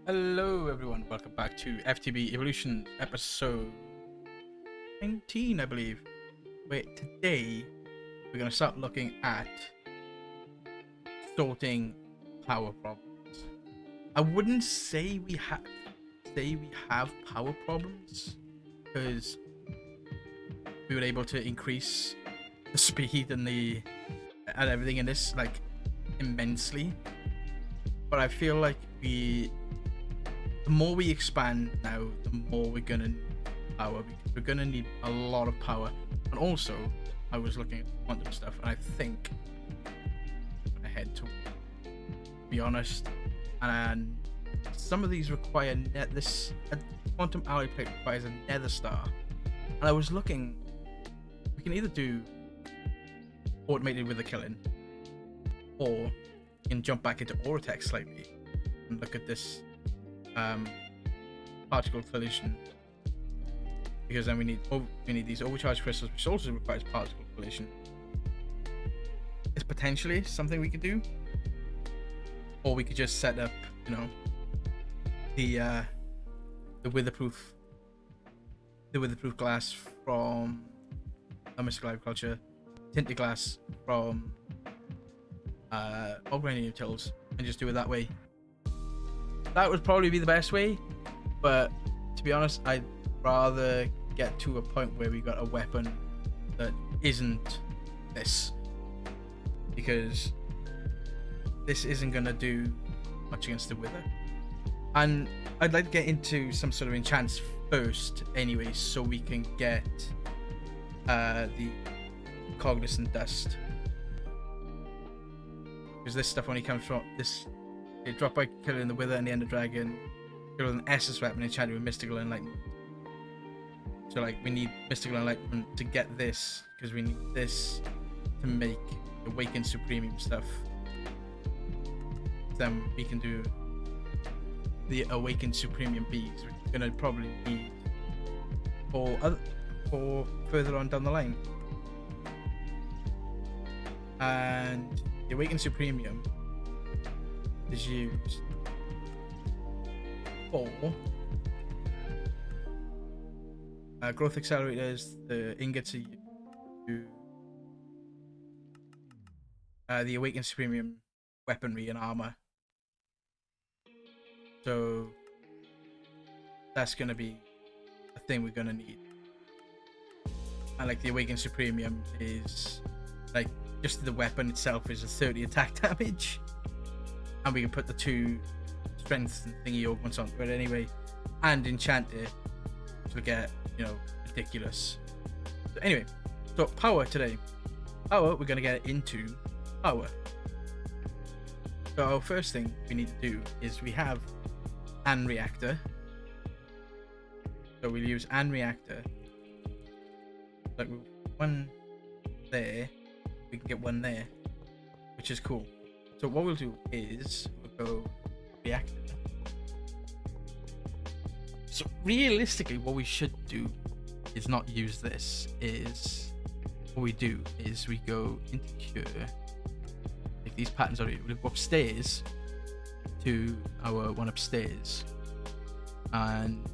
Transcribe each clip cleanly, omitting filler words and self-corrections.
Hello everyone, welcome back to FTB Evolution episode 19, I believe. Where today we're going to start looking at sorting power problems. I wouldn't say we have power problems because we were able to increase the speed and everything in this like immensely. But I feel like the more we expand now, the more we're gonna need power, because we're gonna need a lot of power. And also, I was looking at quantum stuff, and I think I'm gonna head to be honest. And some of these require this quantum alloy plate requires a nether star. And I was looking, we can either do automated wither killing, or we can jump back into Aurotech slightly and look at this particle collision, because then we need these overcharged crystals, which also requires particle collision. It's potentially something we could do, or we could just set up, the witherproof glass from mystical agriculture, tinted glass from Vibranium Utils, and just do it that way. That would probably be the best way, but to be honest, I'd rather get to a point where we got a weapon that isn't this, because this isn't gonna do much against the wither. And I'd like to get into some sort of enchants first anyway, so we can get the cognizant dust, because this stuff only comes from this. It dropped by killing the Wither and the Ender Dragon. Kill with an Essus weapon enchanted with Mystical Enlightenment. So like we need Mystical Enlightenment to get this, because we need this to make Awakened Supremium stuff. Then we can do the Awakened Supremium bees, which we're gonna probably need for further on down the line. And the Awakened Supremium is used for growth accelerators. The ingots are used to the Awakened Supremium weaponry and armor. So that's gonna be a thing we're gonna need. And like the Awakened Supremium is like just the weapon itself is a 30 attack damage. And we can put the 2 strength and thingy augments onto it anyway, and enchant it to get, ridiculous. So anyway, so power today. Power, we're gonna get into power. So our first thing we need to do is we have an reactor. So we'll use an reactor. Like one there, we can get one there, which is cool. So what we'll do is we'll go reactor. So realistically, what we should do is not use this. Is what we do is we go into cure. If these patterns are, we'll go upstairs to our one upstairs, and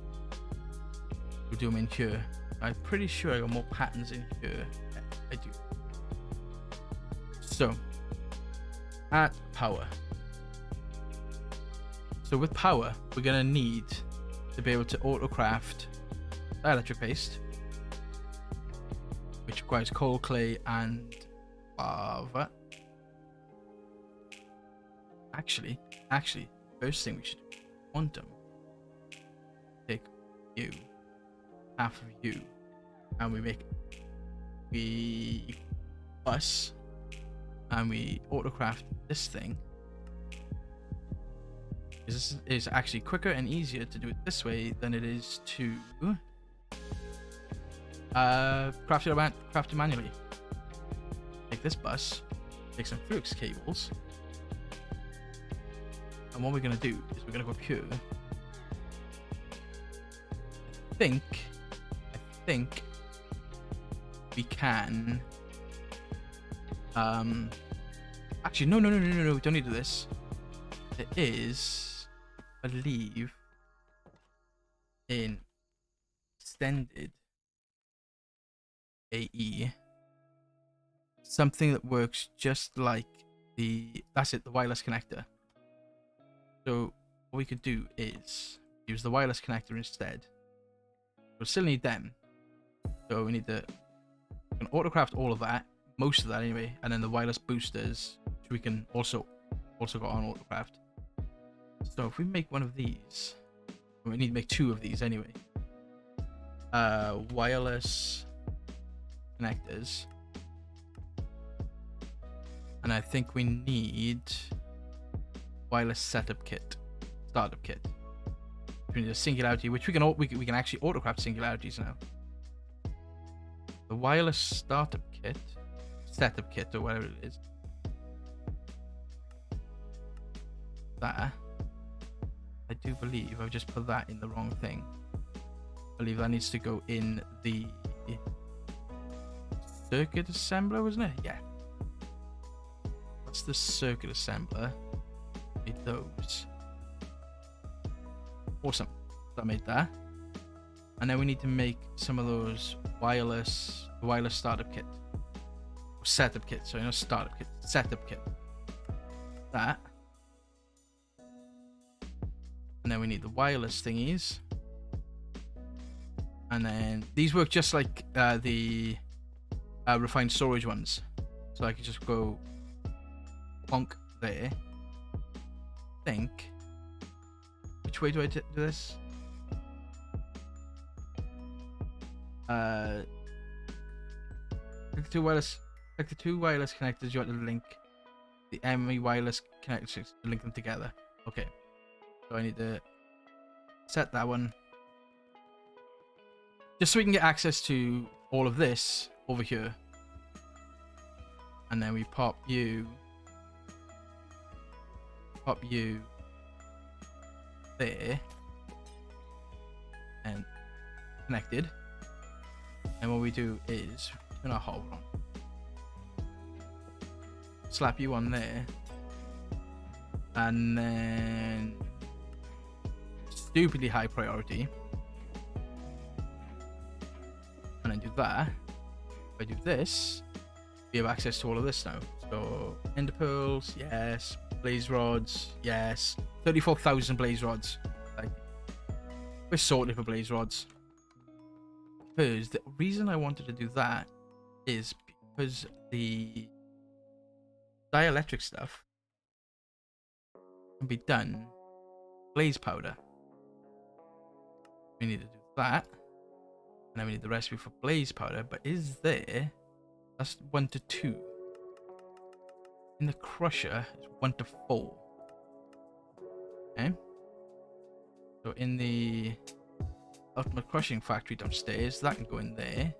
we'll do them in cure. I'm pretty sure I got more patterns in cure. Yeah, I do. So at power. So with power, we're gonna need to be able to auto-craft dielectric paste, which requires coal, clay, and lava. Actually, first thing we should do, quantum. Take you, half of you, and we bus. And we autocraft this thing. This is actually quicker and easier to do it this way than it is to craft it manually. Take this bus, take some flux cables, and what we're gonna do is we're gonna go up here. I think we can. Actually, no, don't need to do this. There is believe in extended AE something that works just like that's it, the wireless connector. So what we could do is use the wireless connector instead. We'll still need them. So we need we can autocraft all of that, most of that anyway, and then the wireless boosters, which we can also got on autocraft. So if we make one of these, we need to make 2 of these anyway. Wireless connectors. And I think we need wireless setup kit, startup kit. We need a singularity, which we can actually autocraft singularities now. The wireless startup kit, setup kit, or whatever it is. That I do believe I've just put that in the wrong thing. I believe that needs to go in the circuit assembler, wasn't it? Yeah. That's the circuit assembler. Need those. Awesome. So I made that. And then we need to make some of those wireless startup kit. Or setup kit. So not startup kit. Setup kit. That. And then we need the wireless thingies. And then these work just like the refined storage ones. So I can just go plonk there. Think. Which way do I do this? The two wireless connectors. You want to link the ME wireless connectors to link them together. Okay. So I need to set that one. Just so we can get access to all of this over here. And then we pop you there. And connected. And what we do is turn our hot on. Slap you on there. And then stupidly high priority. And then do that. If I do this, we have access to all of this now. So ender pearls, yes. Blaze rods, yes. 34,000 blaze rods. Like, we're sorted for blaze rods. Because the reason I wanted to do that is because the dielectric stuff can be done blaze powder. We need to do that. And then we need the recipe for blaze powder, but is there? That's 1 to 2. In the crusher, it's 1 to 4. Okay. So in the ultimate crushing factory downstairs, that can go in there.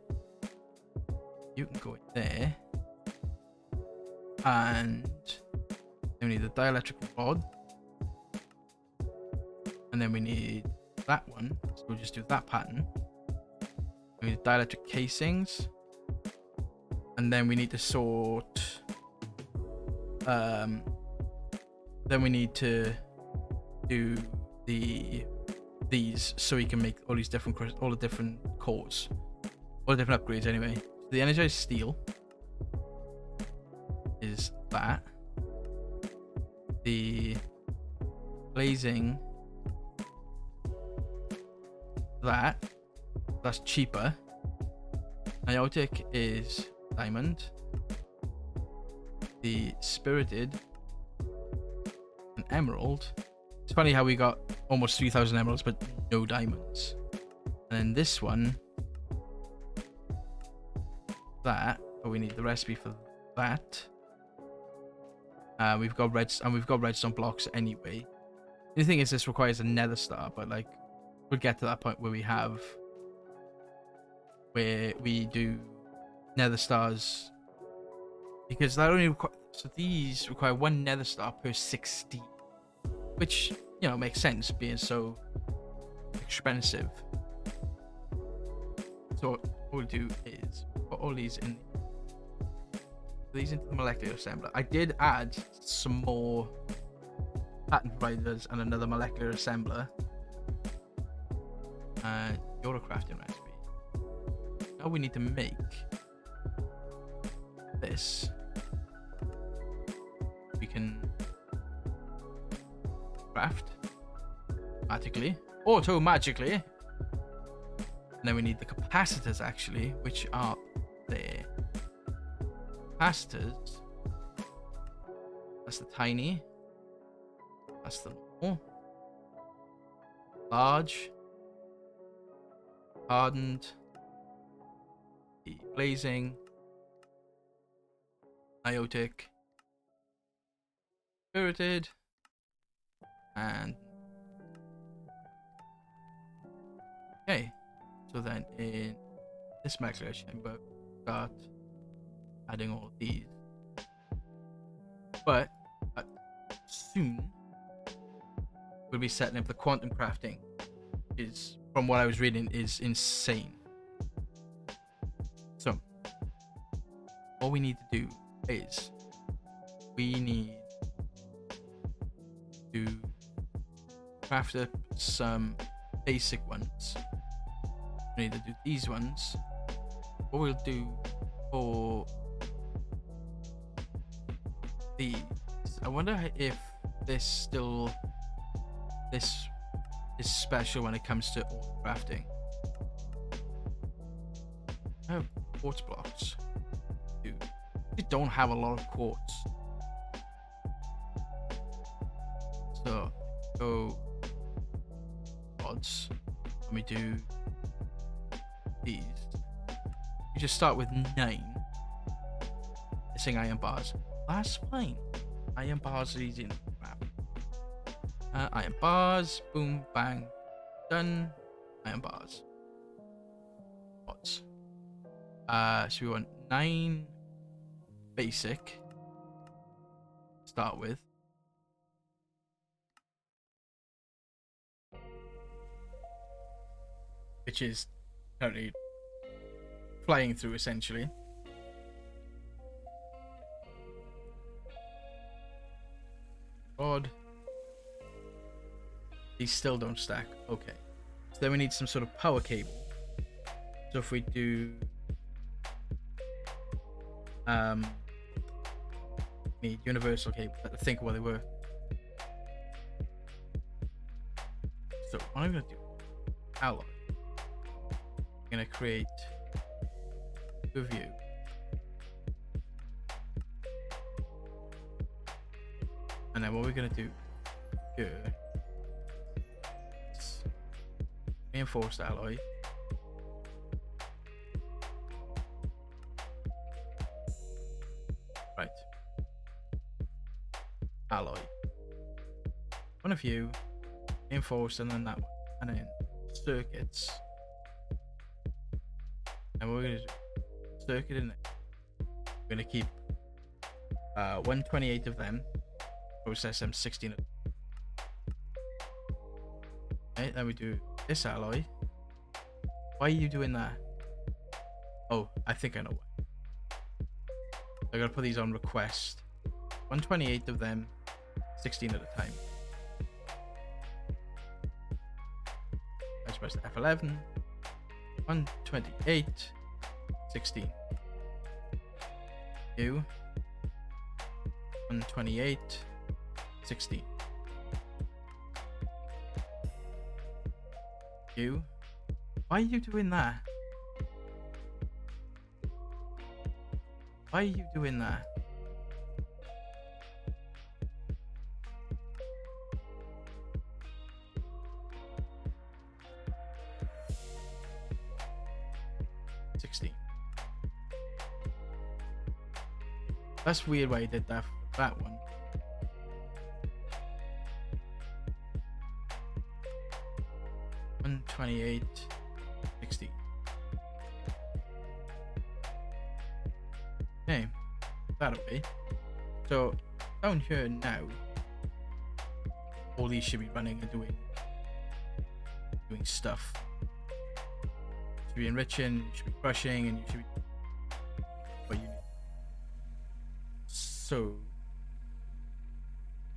You can go in there. And then we need the dielectric rod. And then we need that one. So we'll just do that pattern. We need dielectric casings. And then we need to sort then we need to do these so we can make all these different all the different cores, all the different upgrades anyway. So the energized steel is that. The blazing, that's cheaper. Iotic is diamond. The spirited, an emerald. It's funny how we got almost 3,000 emeralds but no diamonds. And then this one, that, but we need the recipe for that. We've got redstone blocks anyway. The thing is, this requires a nether star, but like we'll get to that point where we do nether stars, because that only so these require 1 nether star per 16, which, you know, makes sense being so expensive. So what we'll do is put all these into the molecular assembler. I did add some more pattern providers, and another molecular assembler. And your crafting recipe. Now we need to make this. We can craft auto-magically. And then we need the capacitors actually, which are there. Capacitors. That's the tiny. That's the normal. Large. Hardened. The blazing. Iotic. Spirited. And okay. So then in this molecular chamber, start adding all of these. But soon we'll be setting up the quantum crafting. Is, from what I was reading, is insane. So all we need to do is we need to craft up some basic ones. We need to do these ones. What we'll do for these, I wonder if this is special when it comes to auto crafting. I have quartz blocks. Dude, we don't have a lot of quartz. So go odds. Let me do these. You just start with 9. Missing iron bars. That's fine. Iron bars are easy enough to grab. Iron bars. Boom, bang. Done. Iron bars. Odds. So we want 9 basic. Start with. Which is currently flying through essentially. Odd. These still don't stack. Okay. So then we need some sort of power cable. So if we do need universal cable. I think what they were. So what I'm gonna do, alloy. I'm gonna create a view. And then what we're gonna do here is reinforced alloy. Right. Alloy. One of you, reinforced, and then that one. And then circuits. And what we're gonna do, circuit in there. We're gonna keep 128 of them. Process them 16 of them. Okay, then we do this alloy. Why are you doing that? Oh, I think I know why. I gotta put these on request. 128 of them, 16 at a time. Let's press F11. 128, 16. You. 128, 16. You. Why are you doing that? Why are you doing that? That's weird why you did that for that one. $128.60. Okay, that'll be. So down here now, all these should be running and doing stuff. You should be enriching, you should be crushing, and you should be what you need. So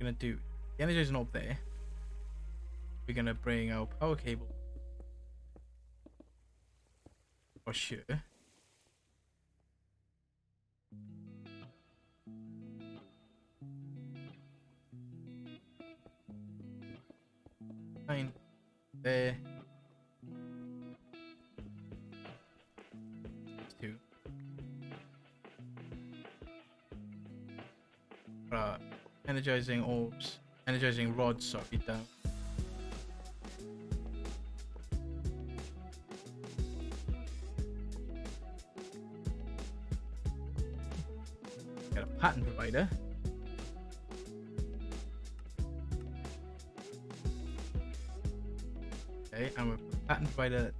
I'm gonna do the energizing orb there. We're gonna bring our power cable for sure. Fine. There. Two. Energizing orbs. Energizing rods, sorry, down. Got a pattern provider. Okay, and we're pattern provider.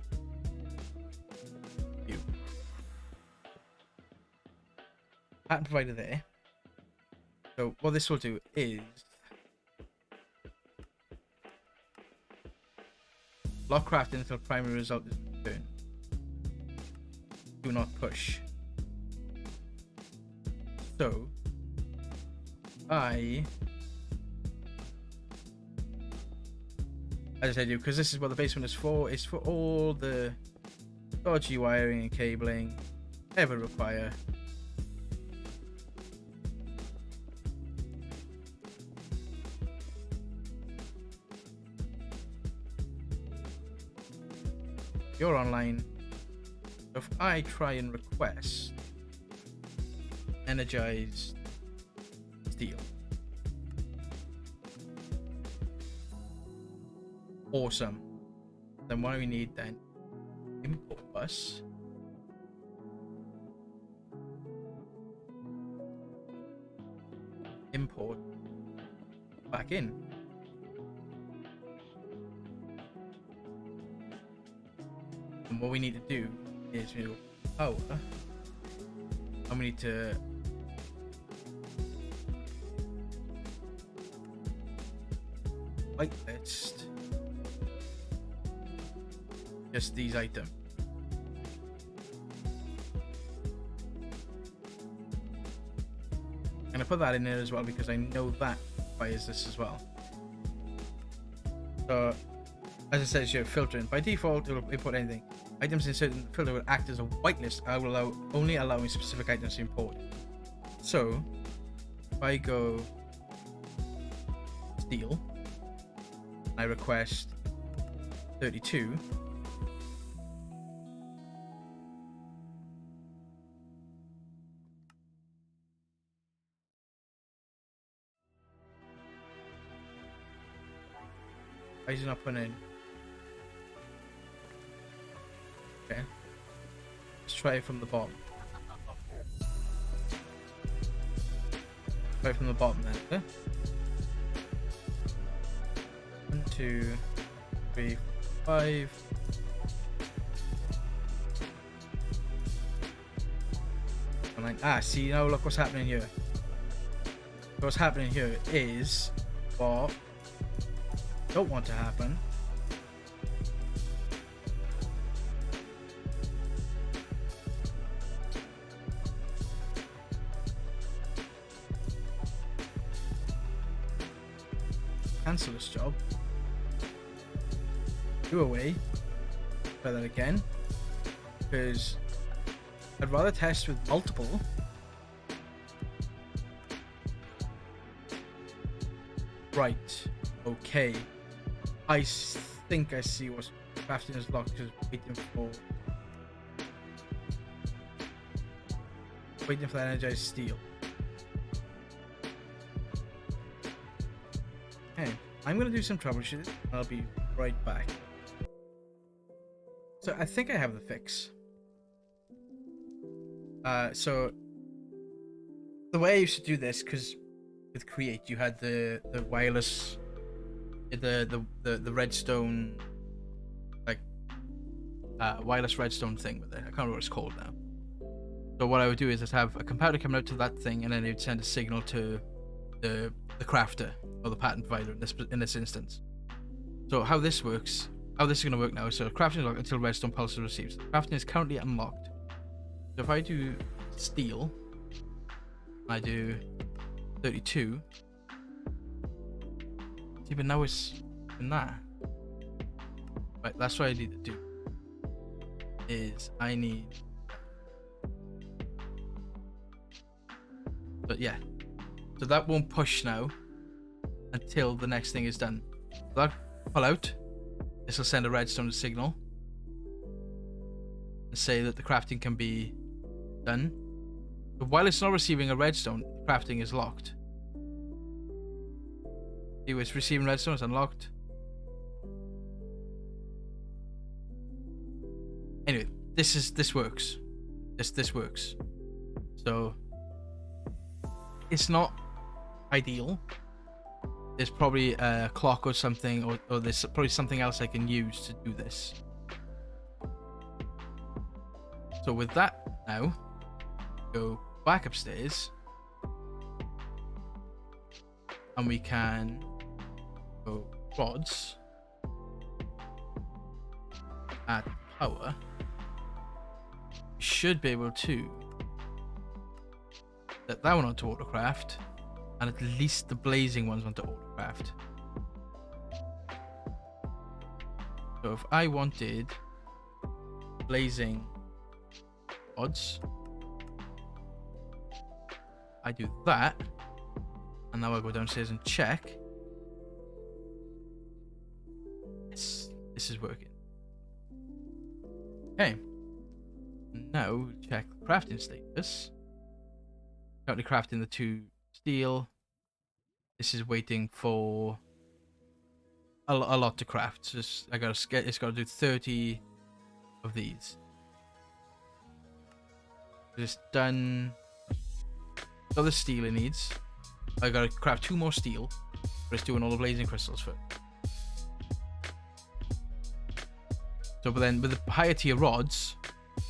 You. Pattern provider there. So what this will do is block crafting until primary result is returned. Do not push. So as I said, because this is what the basement is for. It's for all the dodgy wiring and cabling ever require. You're online. So if I try and request energized steel, awesome. Then what do we need then? Import bus. Import back in. And what we need to do is we power, and we need to whitelist just these items. I'm gonna put that in there as well because I know that requires this as well. So as it says here, filtering. By default, it will import anything. Items inserted in the filter will act as a whitelist. I will only allowing specific items to import. So, if I go steel, I request 32. Why is it not putting in? Okay. Let's try it from the bottom. Try it from the bottom then. Okay? 1, 2, 3, 5. And like, see now look what's happening here. What's happening here is what don't want to happen. Cancel this job. Do away. Try that again. Because I'd rather test with multiple. Right. Okay. I think I see what's crafting is locked because waiting for the energized steel. Okay, I'm gonna do some troubleshooting. I'll be right back. So I think I have the fix. So the way I used to do this, because with Create you had the wireless, the redstone, like wireless redstone thing with it. I can't remember what it's called now. So what I would do is I'd have a computer coming out to that thing, and then it would send a signal to the crafter or the pattern provider in this instance. So how this works, how this is going to work now. So crafting is locked until redstone pulse is received. So crafting is currently unlocked. So if I do steel, I do 32. See, but now it's in that. Right, that's what I need to do. Is I need. But yeah, so that won't push now until the next thing is done. So that pull out. This will send a redstone signal and say that the crafting can be done. But while it's not receiving a redstone, crafting is locked. It's receiving redstone, it's unlocked. Anyway, this works. This works. So it's not ideal. There's probably a clock or something, or there's probably something else I can use to do this. So with that now, go back upstairs, and we can go rods, add power. We should be able to set that one onto autocraft, and at least the blazing ones onto autocraft. So if I wanted blazing odds, I do that, and now I go downstairs and check. Yes, this is working. Okay. Now check the crafting status. Currently crafting the 2 steel. This is waiting for a lot to craft. Just it's got to do 30 of these. It's done. Got the steel it needs. I got to craft 2 more steel, but it's doing all the blazing crystals first. So, but then with the higher tier rods,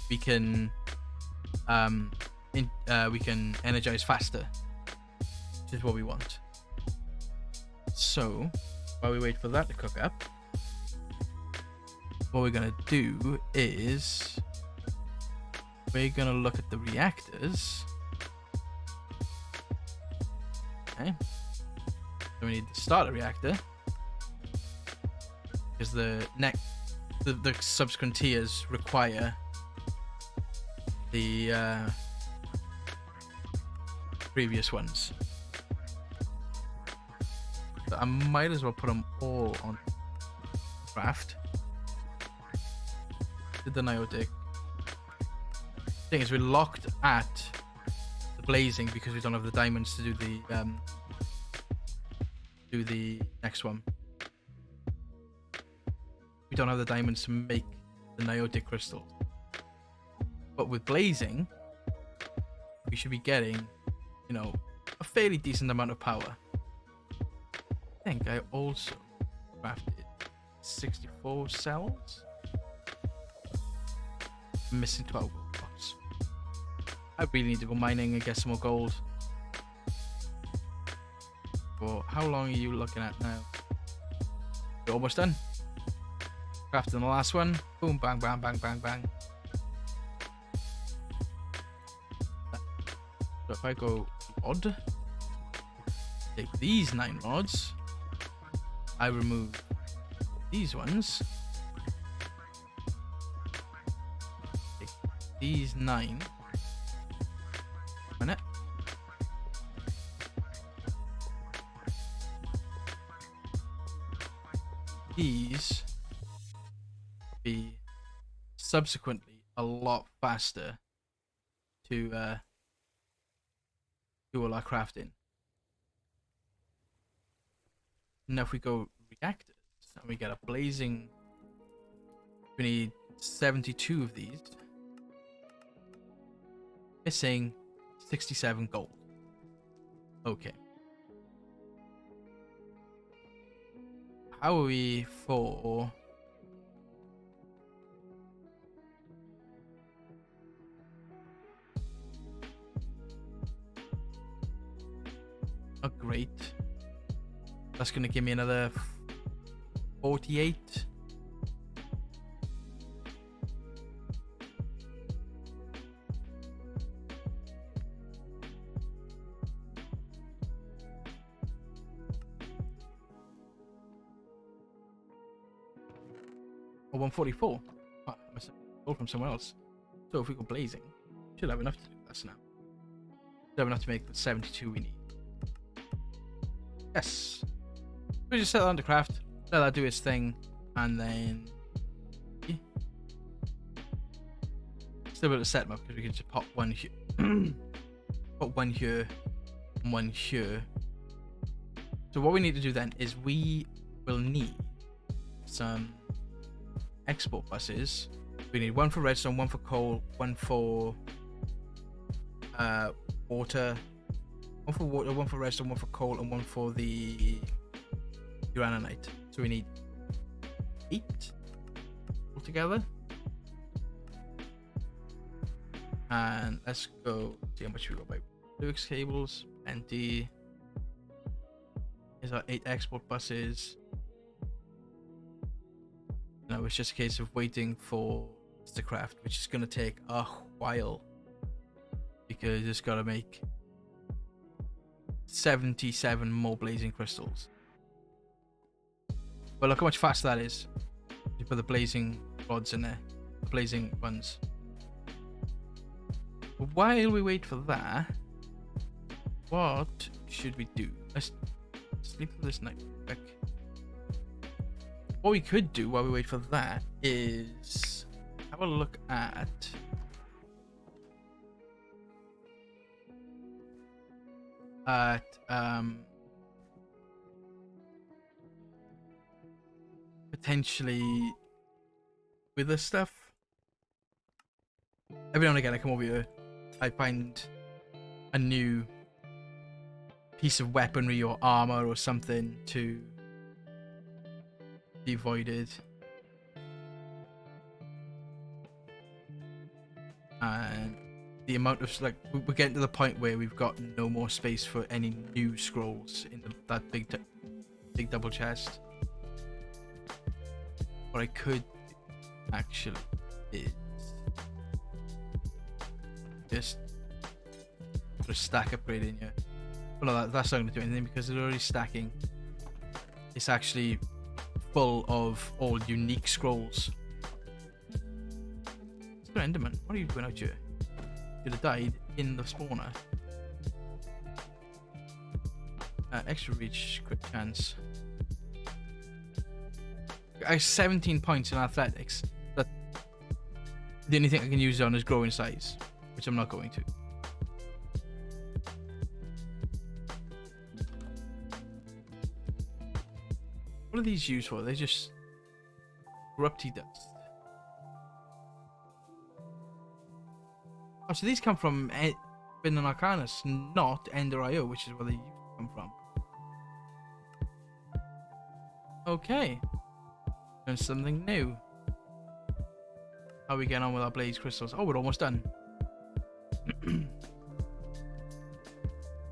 we can energize faster, which is what we want. So while we wait for that to cook up, what we're gonna do is we're gonna look at the reactors. Okay, so we need to start a reactor because the subsequent tiers require the previous ones. But I might as well put them all on craft. Did the Niotic. Thing is, we're locked at the blazing because we don't have the diamonds to do the next one. We don't have the diamonds to make the Niotic crystals. But with blazing, we should be getting, you know, a fairly decent amount of power. I think I also crafted 64 cells. I'm missing 12 gold blocks. I really need to go mining and get some more gold. Well, how long are you looking at now? You're almost done. Crafting the last one. Boom, bang, bang, bang, bang, bang. So if I go rod, take these 9 rods, I remove these ones, take these 9, minute, these be subsequently a lot faster to do all our crafting. Now if we go reactors and we get a blazing, we need 72 of these, missing 67 gold. Okay, how are we for a great? That's gonna give me another 48. Or 144. Oh, I must have stole from somewhere else. So if we go blazing, should have enough to do this now. Should have enough to make the 72 we need. Yes. We just set that on to craft, let that do its thing, and then still able to set them up because we can just pop one here, put one here, and one here. So what we need to do then is we will need some export buses. We need one for redstone, one for coal, one for water, one for redstone, one for coal, and one for the uranite. So we need 8 altogether. And let's go see how much we got by Lux cables. Plenty. Here's our 8 export buses. Now it's just a case of waiting for the craft, which is going to take a while because it's got to make 77 more blazing crystals. But look how much faster that is. You put the blazing rods in there, the blazing ones. But while we wait for that, what should we do? Let's sleep for this night quick. What we could do while we wait for that is have a look at potentially with this stuff. Every now and again I come over here, I find a new piece of weaponry or armor or something to be voided, and the amount of we're getting to the point where we've got no more space for any new scrolls in that big double chest. What I could actually is just put a stack upgrade in here. Well, no, that's not going to do anything because it's already stacking. It's actually full of all unique scrolls. Enderman, what are you doing out here? You'd have died in the spawner. Extra reach, crit chance. I have 17 points in athletics. That the only thing I can use on is growing size, which I'm not going to. What are these used for? They're just corrupty dust. Oh, so these come from Bin and Arcanus, not Ender.io, which is where they used to come from. Okay. Learn something new. How are we getting on with our blaze crystals? Oh, we're almost done.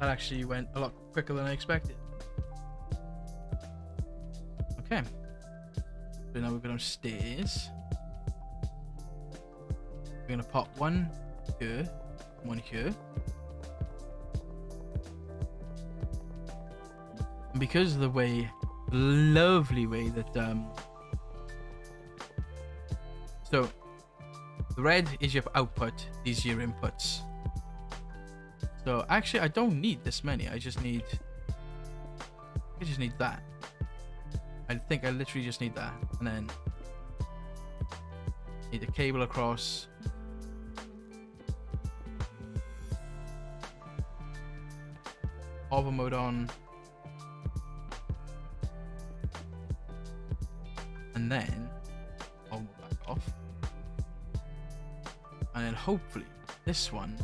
That actually went a lot quicker than I expected. Okay. So now we're going upstairs. We're going to pop one here, one here. And because of the way, lovely way that so the red is your output, these are your inputs. So actually I don't need this many, I just need that. I think I literally just need that, and then need a cable across. Hover mode on, and then I'll move that off, and then hopefully this one,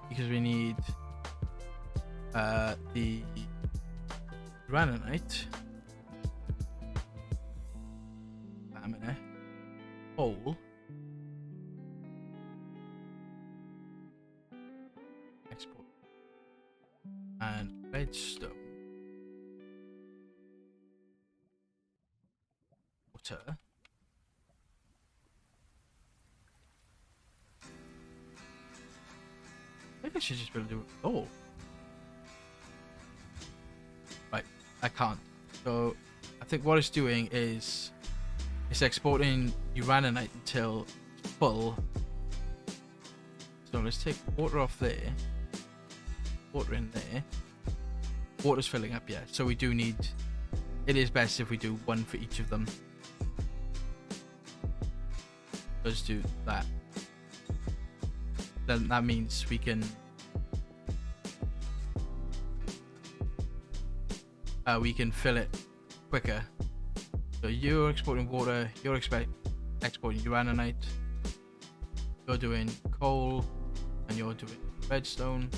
because we need the granite, stamina, coal, export, and redstone, water, maybe I should just be able to do it all. Right, I can't. So I think what it's doing is it's exporting uraninite until it's full. So let's take water off there. Water in there. Water's filling up, yeah. So we do need... It is best if we do one for each of them. Let's do that. Then that means we can... we can fill it quicker. So you're exporting water, you're exporting uraninite, you're doing coal, and you're doing redstone.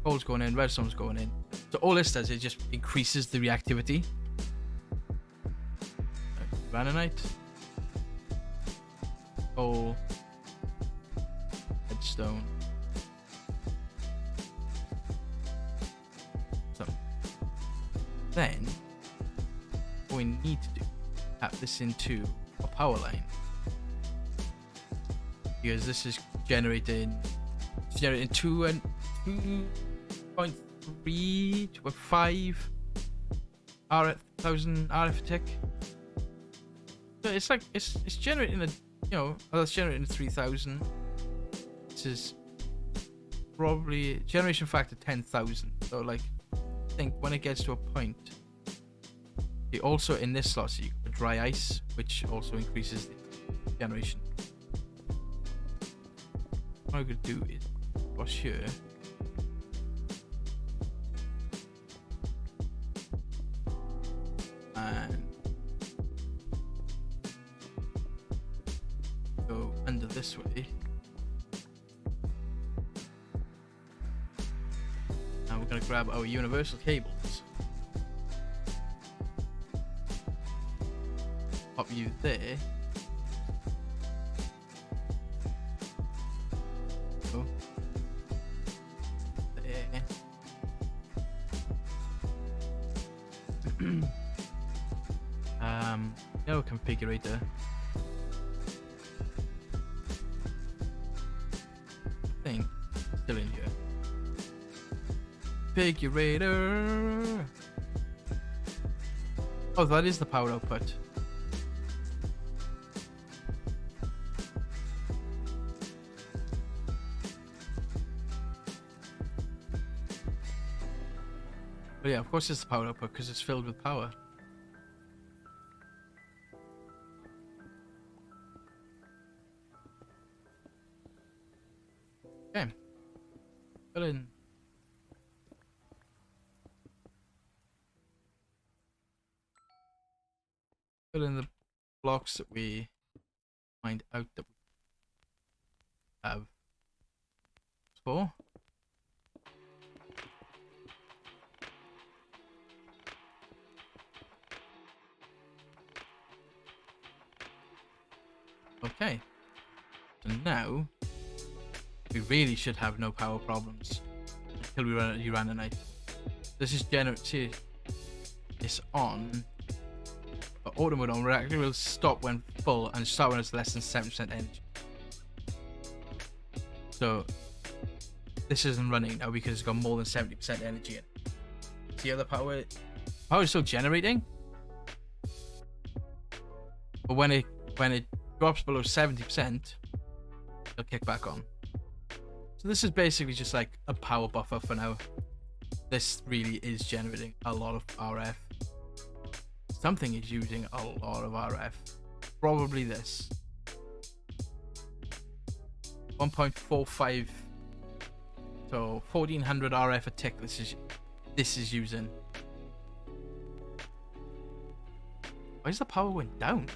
Coal's going in, redstone's going in. So all this does is just increases the reactivity. Uraninite, coal, redstone. So then what we need to do, tap this into a power line, because this is generating 2.3 to 5 thousand RF a tick. So it's like it's generating a it's generating 3,000. This is probably generation factor 10,000. So like I think when it gets to a point, it also in this slot so you can put dry ice, which also increases the generation. What I'm gonna do is across here. And go under this way. Now we're gonna grab our universal cables. Pop you there. Go. There. No configurator. I think still in here. Configurator. Oh, that is the power output. But yeah, of course it's the power output because it's filled with power. Okay. Fill in. Fill in the blocks that we find out that we have for. Okay, so now we really should have no power problems until we run out of uraninite. This is see, it's on. But auto mode on reactor will stop when full and start when it's less than 7% energy. So this isn't running now because it's got more than 70% energy in it. See how the power is still generating, but when it drops below 70%, it'll kick back on. So this is basically just like a power buffer for now. This really is generating a lot of RF. Something is using a lot of RF. Probably this. 1.45, so 1400 RF a tick. This is using. Why is the power went down?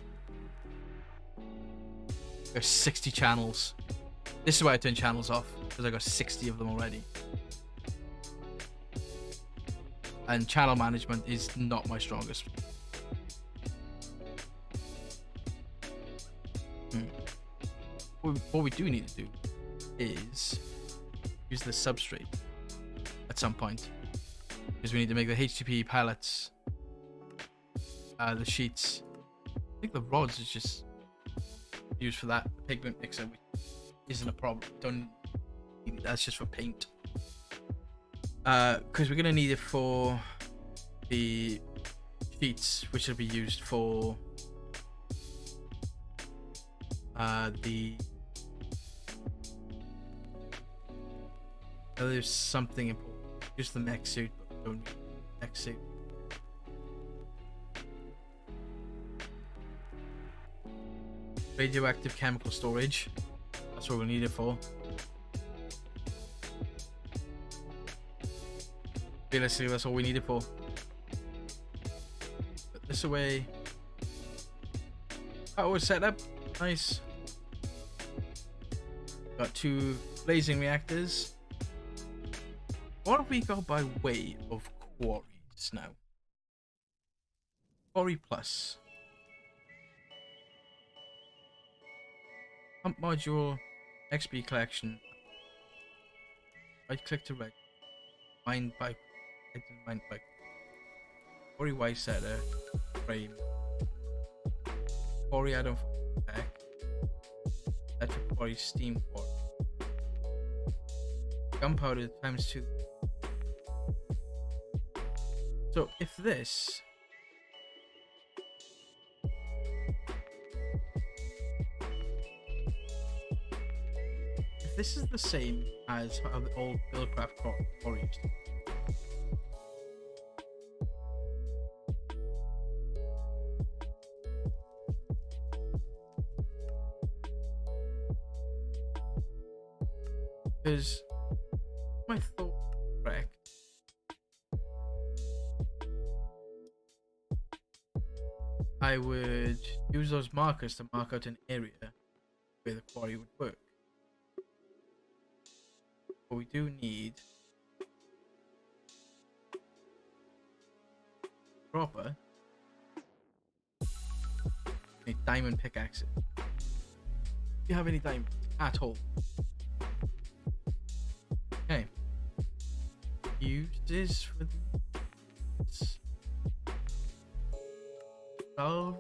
There's 60 channels. This is why I turn channels off, because I got 60 of them already. And channel management is not my strongest. What we do need to do is use the substrate at some point, because we need to make the HTP pallets, the sheets. I think the rods is just used for that. The pigment mixer isn't a problem. Don't need it. That's just for paint. Because we're gonna need it for the sheets, which will be used for the. There's something important. Just the mech suit, but we don't need the mech suit. Radioactive chemical storage. That's what we need it for. Realistically, that's all we need it for. Put this away. Power setup. Nice. Got 2 blazing reactors. What have we got by way of quarries now? Quarry plus. Pump module, XP collection. Right click to red. Mine by. Mine by. Quarry Y setter. Frame. Quarry add-on for pack. That's a quarry steam quarry. Gunpowder times 2. So if this is the same as how the old Buildcraft quarry used to be. Because my thought correct, I would use those markers to mark out an area where the quarry would work. But we do need proper diamond pickaxes. Do you have any diamonds at all? Okay. Use this for the salvage.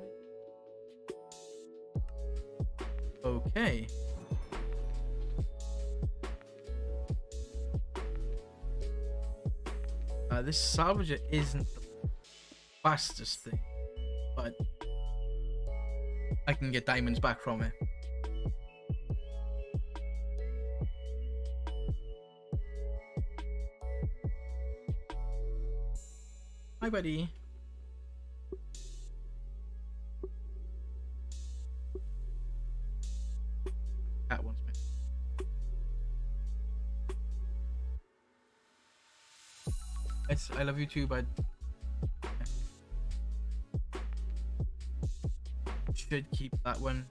Okay. This salvager isn't the fastest thing, but I can get diamonds back from it. Hi, buddy. That one's me. I love you too, bud. Should keep that one.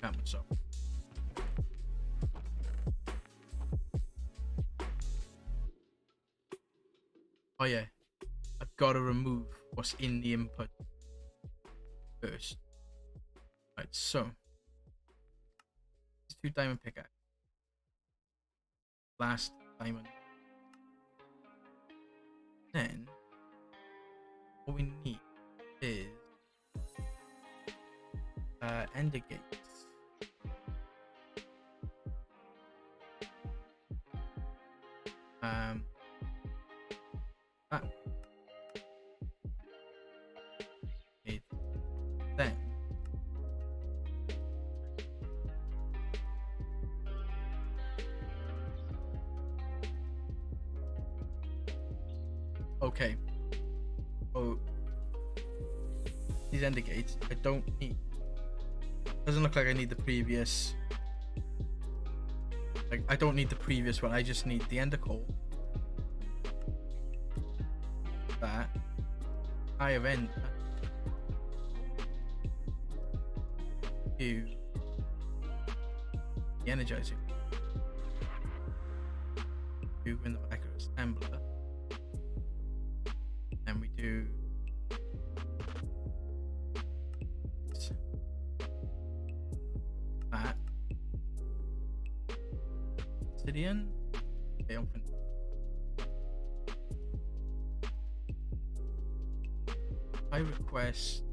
Can't so. Oh yeah, I've got to remove what's in the input first. Right, so 2 diamond pickaxe. Last diamond. Then what we need is ender gates. That. Okay. Then okay. Oh, these ender gates I don't need. Doesn't look like I need the previous. Like I don't need the previous one. I just need the ender coal. That I have ender. To the energizing. Do in the back of assembler. And we do that. Obsidian. Okay, open. I request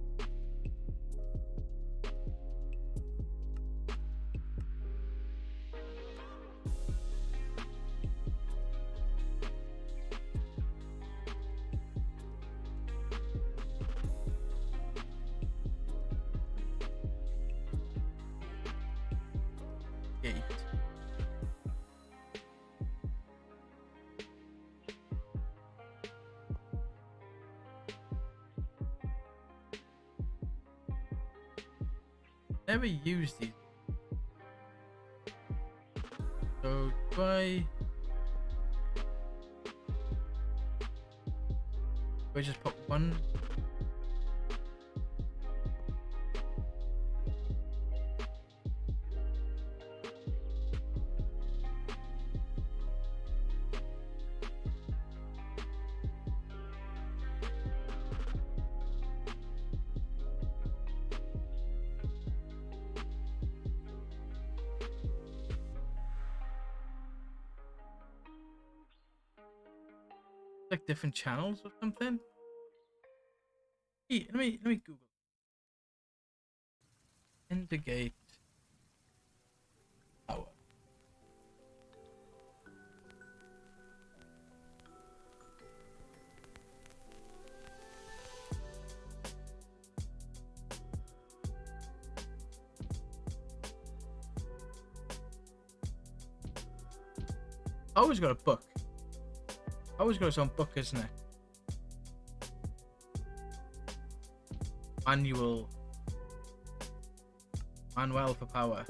never used these. So do I just put one? Like different channels or something? Hey, let me Google. Indicate power. I always got a book. I always got its own book, isn't it? Manual for power.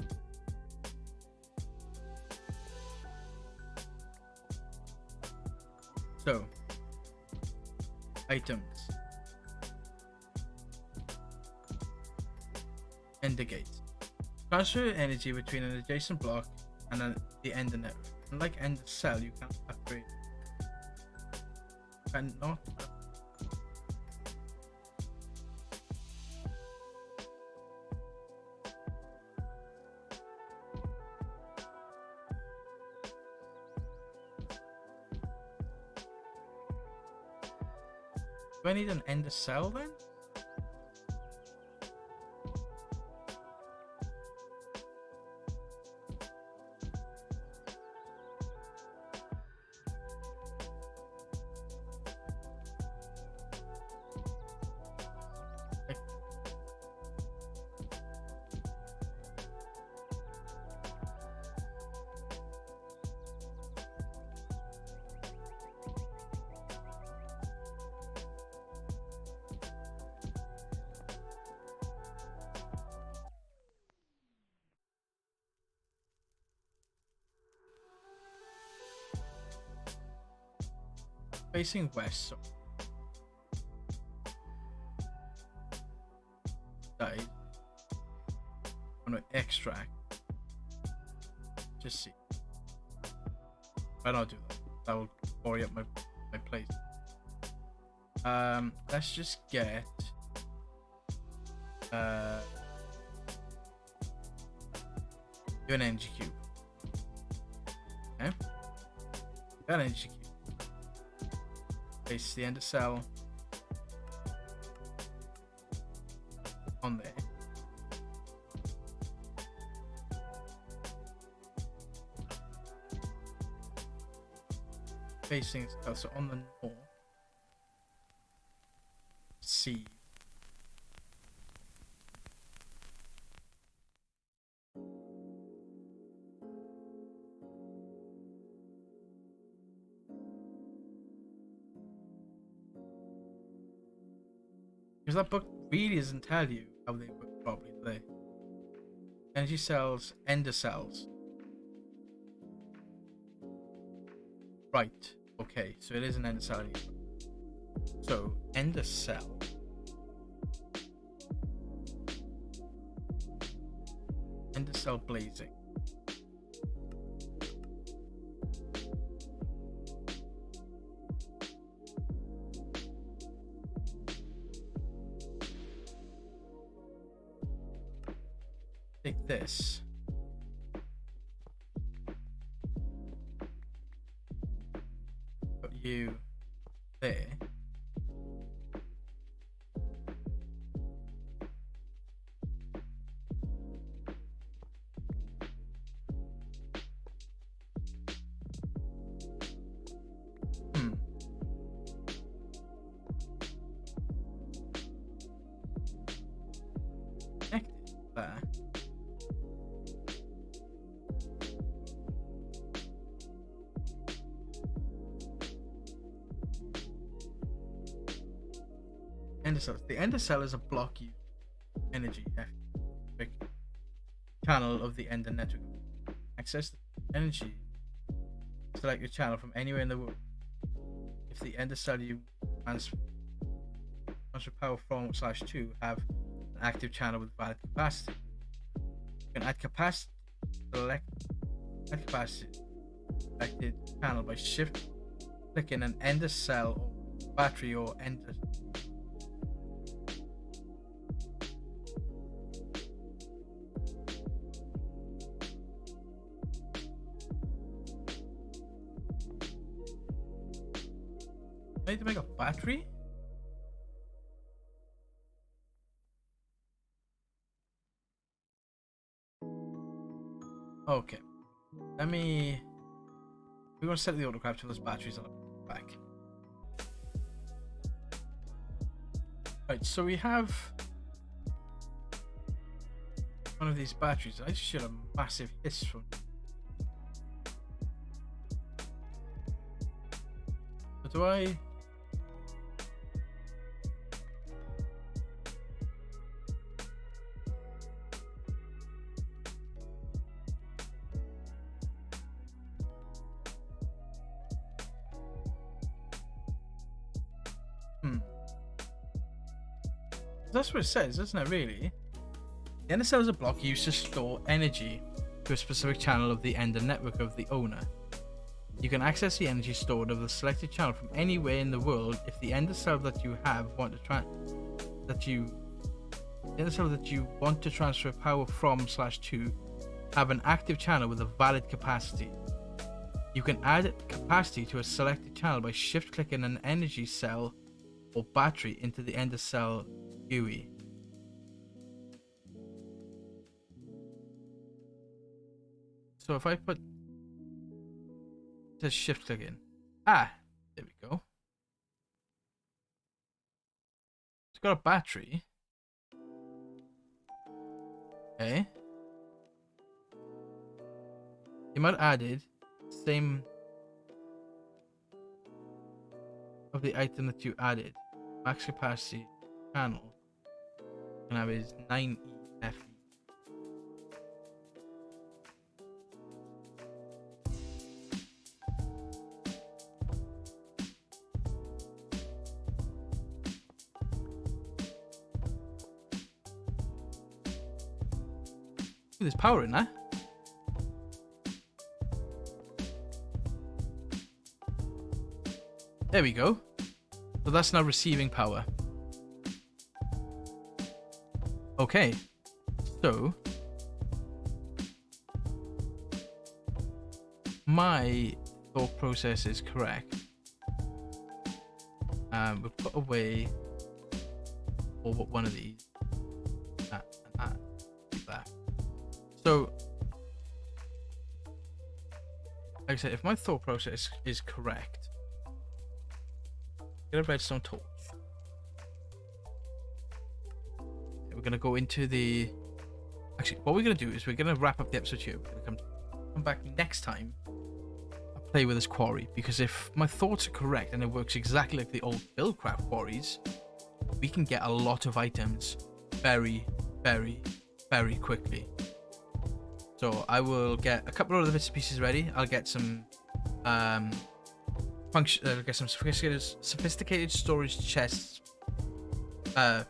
So, items. Indicate. Transfer energy between an adjacent block and the ender network. Unlike ender cell, you can't upgrade. Cannot. Do I need an ender cell then? Facing west, so that is, I'm gonna extract. Just see. But I'll do that. That will worry up my place. Let's just get do an energy cube. Okay, got an energy cube. Place the ender cell on there. Facing so on the north. C. Because that book really doesn't tell you how they work properly, do they? Energy cells, ender cells. Right. Okay, so it is an ender cell. So, ender cell. Ender cell blazing. Take this. Put you there. Connect it there. Ender cells. The ender cell is a block you energy. channel of the Ender network. Access the energy. Select your channel from anywhere in the world. If the Ender cell you transfer power from /2 have an active channel with valid capacity. You can add capacity. Add capacity selected channel by shift clicking an Ender cell or battery or Ender. I need to make a battery? Okay. We're going to set the autocraft to those batteries on the back. Right, so we have one of these batteries. I should have a massive hiss from. But do I? That's what it says, isn't it, really? The Ender cell is a block used to store energy to a specific channel of the Ender network of the owner. You can access the energy stored of the selected channel from anywhere in the world if the Ender cell that you have want to transfer power from /2 have an active channel with a valid capacity. You can add capacity to a selected channel by shift clicking an energy cell or battery into the Ender cell GUI. So if I put just shift click in, there we go. It's got a battery. Okay. You might have added same of the item that you added. Max capacity channel can have is 9EF. There's power in there. There we go. So that's now receiving power. Okay. So my thought process is correct. We'll put away one of these. That and that. Keep that. So, like I said, if my thought process is correct, get a redstone torch. We're gonna go into the. Actually, what we're gonna do is we're gonna wrap up the episode here. We're gonna come back next time and play with this quarry, because if my thoughts are correct and it works exactly like the old Buildcraft quarries, we can get a lot of items very, very, very quickly. So I will get a couple of other bits and pieces ready. I'll get some sophisticated storage chests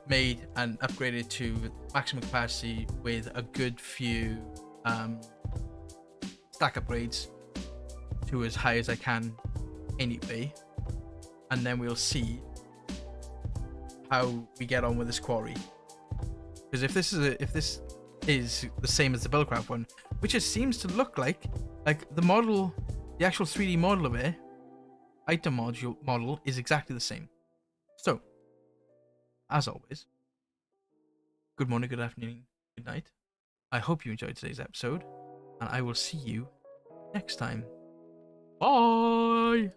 made and upgraded to maximum capacity with a good few stack upgrades to as high as I can anyway, and then we'll see how we get on with this quarry. Because if this is the same as the Buildcraft one, which it seems to look like the model, the actual 3D model of it, item model is exactly the same. So, as always, good morning, good afternoon, good night. I hope you enjoyed today's episode, and I will see you next time. Bye!